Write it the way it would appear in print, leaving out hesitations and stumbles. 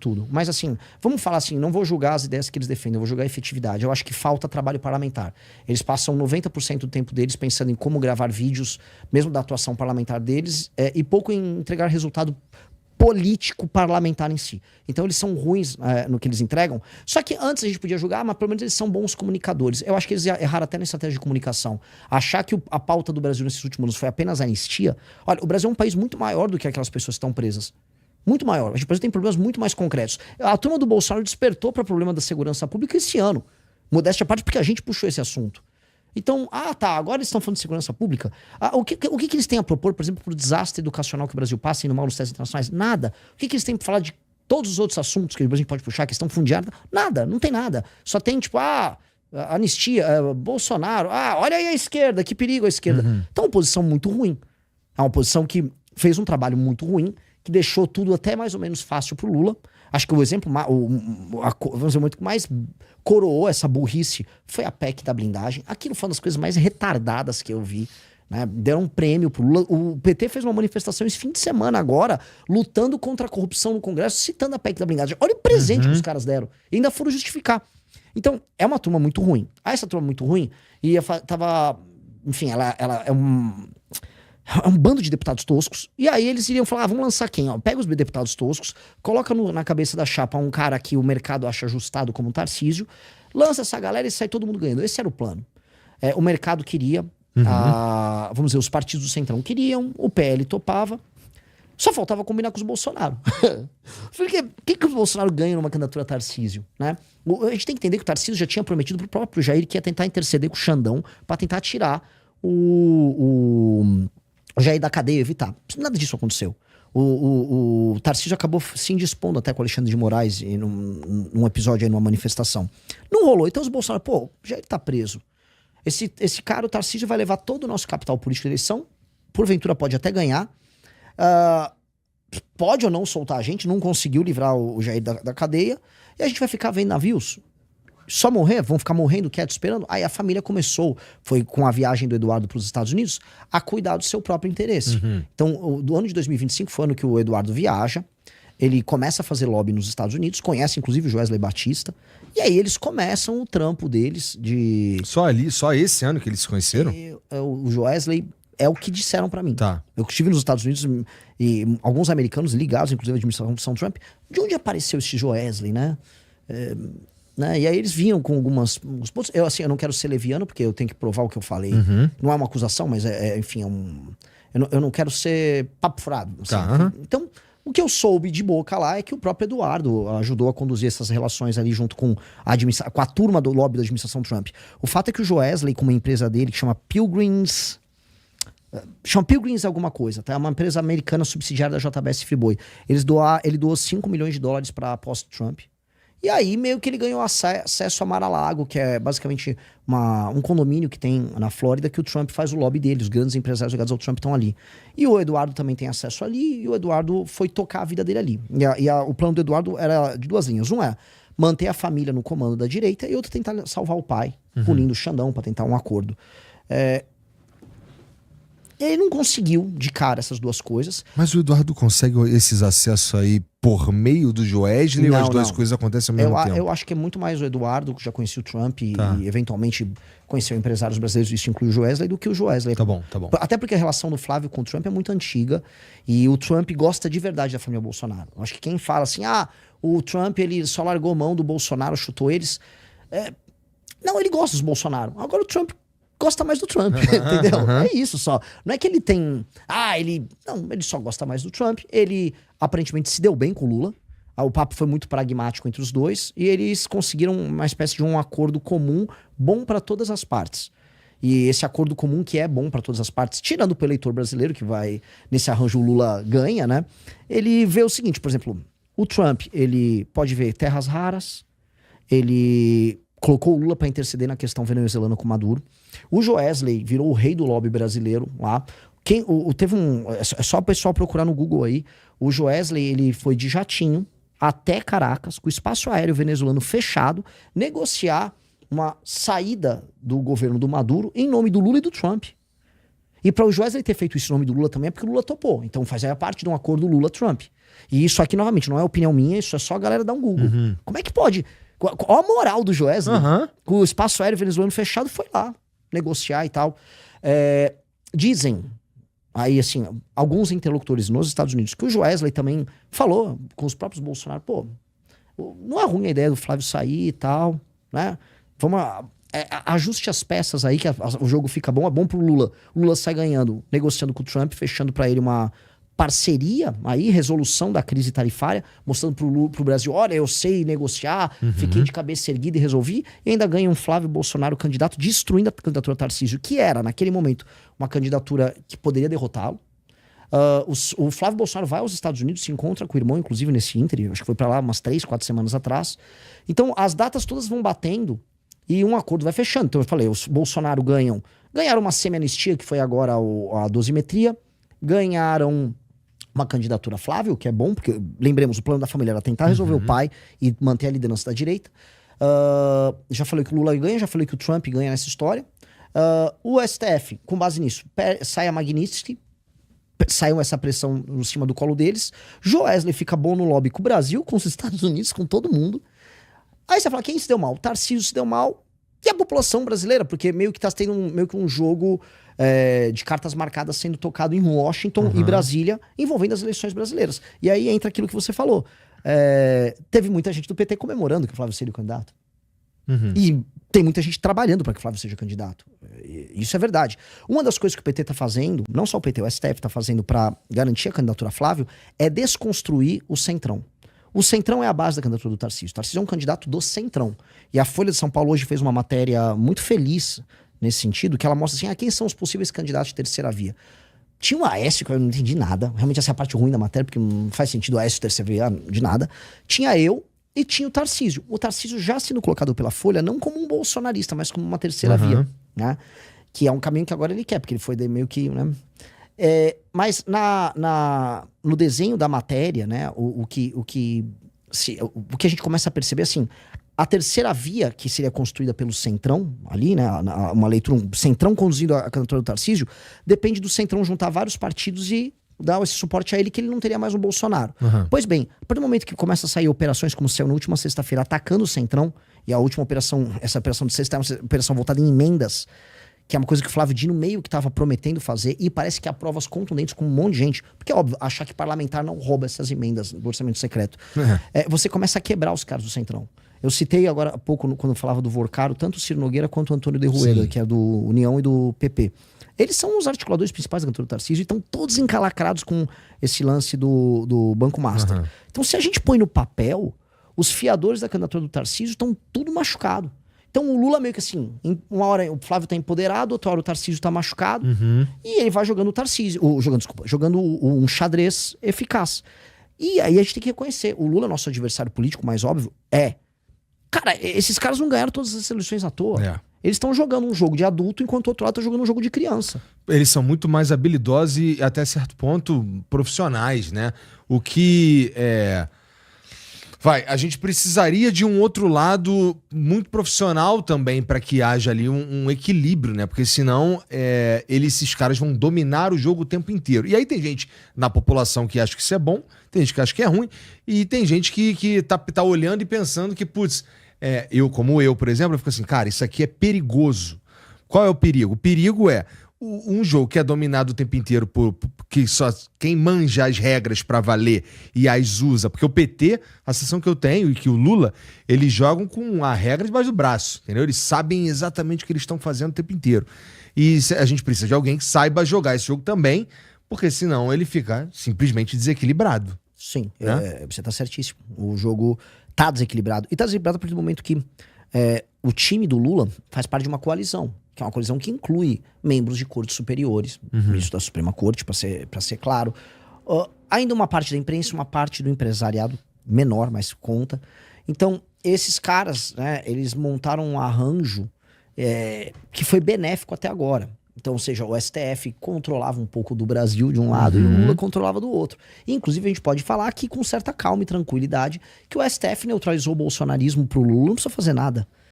tudo. Mas assim, vamos falar assim, não vou julgar as ideias que eles defendem, eu vou julgar a efetividade. Eu acho que falta trabalho parlamentar. Eles passam 90% do tempo deles pensando em como gravar vídeos, mesmo da atuação parlamentar deles, e pouco em entregar resultado político parlamentar em si. Então eles são ruins no que eles entregam. Só que antes a gente podia julgar, mas pelo menos eles são bons comunicadores. Eu acho que eles erraram até na estratégia de comunicação. Achar que a pauta do Brasil nesses últimos anos foi apenas anistia. Olha, o Brasil é um país muito maior do que aquelas pessoas que estão presas. Muito maior. O Brasil tem problemas muito mais concretos. A turma do Bolsonaro despertou para o problema da segurança pública esse ano. Modéstia à parte, porque a gente puxou esse assunto. Então, agora eles estão falando de segurança pública. O que eles têm a propor, por exemplo, para o desastre educacional que o Brasil passa, indo mal nos testes internacionais? Nada. O que eles têm para falar de todos os outros assuntos que a gente pode puxar, questão fundiária? Nada, não tem nada. Só tem, tipo, anistia, Bolsonaro, olha aí a esquerda, que perigo a esquerda. Então, é uma posição muito ruim. É uma posição que fez um trabalho muito ruim, que deixou tudo até mais ou menos fácil pro Lula. Acho que o exemplo, vamos dizer, muito que mais coroou essa burrice foi a PEC da blindagem. Aquilo foi uma das coisas mais retardadas que eu vi. Né? Deram um prêmio pro Lula. O PT fez uma manifestação esse fim de semana agora, lutando contra a corrupção no Congresso, citando a PEC da blindagem. Olha o presente que os caras deram. E ainda foram justificar. Então, é uma turma muito ruim. Essa turma muito ruim, enfim, ela é um bando de deputados toscos. E aí eles iriam falar, vamos lançar quem? Pega os deputados toscos, coloca na cabeça da chapa um cara que o mercado acha ajustado como um Tarcísio, lança essa galera e sai todo mundo ganhando. Esse era o plano. O mercado queria, vamos dizer, os partidos do Centrão queriam, o PL topava, só faltava combinar com os Bolsonaro. Porque o que o Bolsonaro ganha numa candidatura Tarcísio? Né? A gente tem que entender que o Tarcísio já tinha prometido pro próprio Jair que ia tentar interceder com o Xandão para tentar tirar o Jair da cadeia, evitar. Nada disso aconteceu. O Tarcísio acabou se indispondo até com o Alexandre de Moraes num episódio aí, numa manifestação. Não rolou. Então os Bolsonaro, o Jair tá preso. Esse cara, o Tarcísio, vai levar todo o nosso capital político de eleição. Porventura pode até ganhar. Pode ou não soltar a gente. Não conseguiu livrar o Jair da cadeia. E a gente vai ficar vendo navios. Só morrer? Vão ficar morrendo quietos esperando? Aí a família começou, foi com a viagem do Eduardo para os Estados Unidos, a cuidar do seu próprio interesse. Então, do ano de 2025 foi o ano que o Eduardo viaja, ele começa a fazer lobby nos Estados Unidos, conhece inclusive o Joesley Batista, e aí eles começam o trampo deles de... Só esse ano que eles se conheceram? O Joesley é o que disseram para mim. Tá. Eu estive nos Estados Unidos e alguns americanos ligados, inclusive à administração Trump, de onde apareceu esse Joesley, né? Né? E aí eles vinham com alguns pontos. Eu não quero ser leviano, porque eu tenho que provar o que eu falei. Não é uma acusação, mas enfim, eu não quero ser papo furado. Assim. Então, o que eu soube de boca lá é que o próprio Eduardo ajudou a conduzir essas relações ali junto com a turma do lobby da administração Trump. O fato é que o Joesley, com uma empresa dele que chama Pilgrims... Chama Pilgrims alguma coisa, tá? É uma empresa americana subsidiária da JBS Friboi. Ele doou 5 milhões de dólares para pós-Trump. E aí, meio que ele ganhou acesso a Mar-a-Lago, que é basicamente um condomínio que tem na Flórida, que o Trump faz o lobby dele. Os grandes empresários ligados ao Trump estão ali. E o Eduardo também tem acesso ali, e o Eduardo foi tocar a vida dele ali. O plano do Eduardo era de duas linhas. Um é manter a família no comando da direita, e outro tentar salvar o pai, punindo o Xandão para tentar um acordo. Ele não conseguiu de cara essas duas coisas. Mas o Eduardo consegue esses acessos aí por meio do Joesley ou as duas coisas acontecem ao mesmo tempo? Eu acho que é muito mais o Eduardo, que já conhecia o Trump e eventualmente conheceu empresários brasileiros, isso inclui o Joesley, do que o Joesley. Tá bom. Até porque a relação do Flávio com o Trump é muito antiga e o Trump gosta de verdade da família Bolsonaro. Eu acho que quem fala assim, o Trump ele só largou mão do Bolsonaro, chutou eles... Não, ele gosta dos Bolsonaro. Agora o Trump gosta mais do Trump, entendeu? É isso só. Não é que ele tem... Não, ele só gosta mais do Trump. Ele aparentemente se deu bem com o Lula. O papo foi muito pragmático entre os dois. E eles conseguiram uma espécie de um acordo comum bom para todas as partes. E esse acordo comum que é bom para todas as partes, tirando pro eleitor brasileiro, que vai... Nesse arranjo o Lula ganha, né? Ele vê o seguinte, por exemplo... O Trump, ele pode ver terras raras. Ele... colocou o Lula para interceder na questão venezuelana com Maduro. O Joesley virou o rei do lobby brasileiro lá. É só o pessoal procurar no Google aí. O Joesley, ele foi de jatinho até Caracas, com o espaço aéreo venezuelano fechado, negociar uma saída do governo do Maduro em nome do Lula e do Trump. E para o Joesley ter feito isso em nome do Lula também é porque o Lula topou. Então fazia parte de um acordo Lula-Trump. E isso aqui, novamente, não é opinião minha, isso é só a galera dar um Google. Como é que pode? Qual a moral do Joesley? Com o espaço aéreo venezuelano fechado, foi lá negociar e tal. Dizem, aí assim, alguns interlocutores nos Estados Unidos, que o Joesley também falou com os próprios Bolsonaro, pô, não é ruim a ideia do Flávio sair e tal, né? Vamos... ajuste as peças aí, que o jogo fica bom, é bom pro Lula. O Lula sai ganhando, negociando com o Trump, fechando pra ele uma parceria, aí, resolução da crise tarifária, mostrando pro Brasil, olha, eu sei negociar, fiquei de cabeça erguida e resolvi, e ainda ganha um Flávio Bolsonaro candidato, destruindo a candidatura Tarcísio, que era, naquele momento, uma candidatura que poderia derrotá-lo. O Flávio Bolsonaro vai aos Estados Unidos, se encontra com o irmão, inclusive, nesse ínter, acho que foi pra lá umas 3, 4 semanas atrás. Então, as datas todas vão batendo, e um acordo vai fechando. Então eu falei, os Bolsonaro ganharam uma semi-anistia, que foi agora a dosimetria, ganharam uma candidatura Flávio, que é bom, porque, lembremos, o plano da família era tentar resolver o pai e manter a liderança da direita. Já falei que o Lula ganha, já falei que o Trump ganha nessa história. O STF, com base nisso, sai a Magnitsky, saiu essa pressão em cima do colo deles. Joesley fica bom no lobby com o Brasil, com os Estados Unidos, com todo mundo. Aí você fala, quem se deu mal? O Tarcísio se deu mal e a população brasileira, porque meio que tá tendo meio que um jogo de cartas marcadas sendo tocado em Washington e Brasília, envolvendo as eleições brasileiras. E aí entra aquilo que você falou. Teve muita gente do PT comemorando que o Flávio seria o candidato. E tem muita gente trabalhando para que o Flávio seja candidato. Isso é verdade. Uma das coisas que o PT tá fazendo, não só o PT, o STF tá fazendo para garantir a candidatura a Flávio, é desconstruir o Centrão. O Centrão é a base da candidatura do Tarcísio. O Tarcísio é um candidato do Centrão. E a Folha de São Paulo hoje fez uma matéria muito feliz nesse sentido, que ela mostra assim, quem são os possíveis candidatos de terceira via. Tinha um Aécio, que eu não entendi nada. Realmente essa é a parte ruim da matéria, porque não faz sentido o Aécio terceira via de nada. Tinha eu e tinha o Tarcísio. O Tarcísio já sendo colocado pela Folha, não como um bolsonarista, mas como uma terceira via. Né? Que é um caminho que agora ele quer, porque ele foi meio que... Né? Mas no desenho da matéria, né, o que a gente começa a perceber, assim, a terceira via, que seria construída pelo Centrão, ali, né, uma leitura, um Centrão conduzindo a candidatura do Tarcísio, depende do Centrão juntar vários partidos e dar esse suporte a ele, que ele não teria mais um Bolsonaro. Pois bem, a partir do momento que começa a sair operações como saiu na última sexta-feira, atacando o Centrão, e a última operação, essa operação de sexta, é uma operação voltada em emendas, que é uma coisa que o Flávio Dino meio que estava prometendo fazer, e parece que há provas contundentes com um monte de gente. Porque é óbvio, achar que parlamentar não rouba essas emendas do orçamento secreto. Você começa a quebrar os caras do Centrão. Eu citei agora há pouco, quando eu falava do Vorcaro, tanto o Ciro Nogueira quanto o Antônio de Rueda, que é do União e do PP. Eles são os articuladores principais da candidatura do Tarcísio e estão todos encalacrados com esse lance do Banco Master. Então, se a gente põe no papel, os fiadores da candidatura do Tarcísio estão tudo machucado. Então o Lula meio que assim, uma hora o Flávio tá empoderado, outra hora o Tarcísio tá machucado, e ele vai jogando o Tarcísio, jogando um xadrez eficaz. E aí a gente tem que reconhecer, o Lula, nosso adversário político mais óbvio, cara, esses caras não ganharam todas as eleições à toa. Eles estão jogando um jogo de adulto, enquanto o outro lado tá jogando um jogo de criança. Eles são muito mais habilidosos e, até certo ponto, profissionais, né? O que a gente precisaria de um outro lado muito profissional também para que haja ali um equilíbrio, né? Porque senão esses caras vão dominar o jogo o tempo inteiro. E aí tem gente na população que acha que isso é bom, tem gente que acha que é ruim, e tem gente que tá olhando e pensando que, putz, como eu, por exemplo, eu fico assim, cara, isso aqui é perigoso. Qual é o perigo? O perigo é um jogo que é dominado o tempo inteiro por que só quem manja as regras pra valer e as usa, porque o PT, a sensação que eu tenho, e que o Lula, eles jogam com a regra debaixo do braço, entendeu? Eles sabem exatamente o que eles estão fazendo o tempo inteiro. E a gente precisa de alguém que saiba jogar esse jogo também, porque senão ele fica simplesmente desequilibrado. Sim, você tá certíssimo. O jogo tá desequilibrado. E tá desequilibrado a partir do momento que o time do Lula faz parte de uma coalizão, que é uma coalizão que inclui membros de cortes superiores, ministro da Suprema Corte, para ser claro. Ainda uma parte da imprensa, uma parte do empresariado menor, mas conta. Então, esses caras, né, eles montaram um arranjo que foi benéfico até agora. Então, ou seja, o STF controlava um pouco do Brasil de um lado e o Lula controlava do outro. E, inclusive, a gente pode falar aqui com certa calma e tranquilidade que o STF neutralizou o bolsonarismo pro Lula, não precisa fazer nada.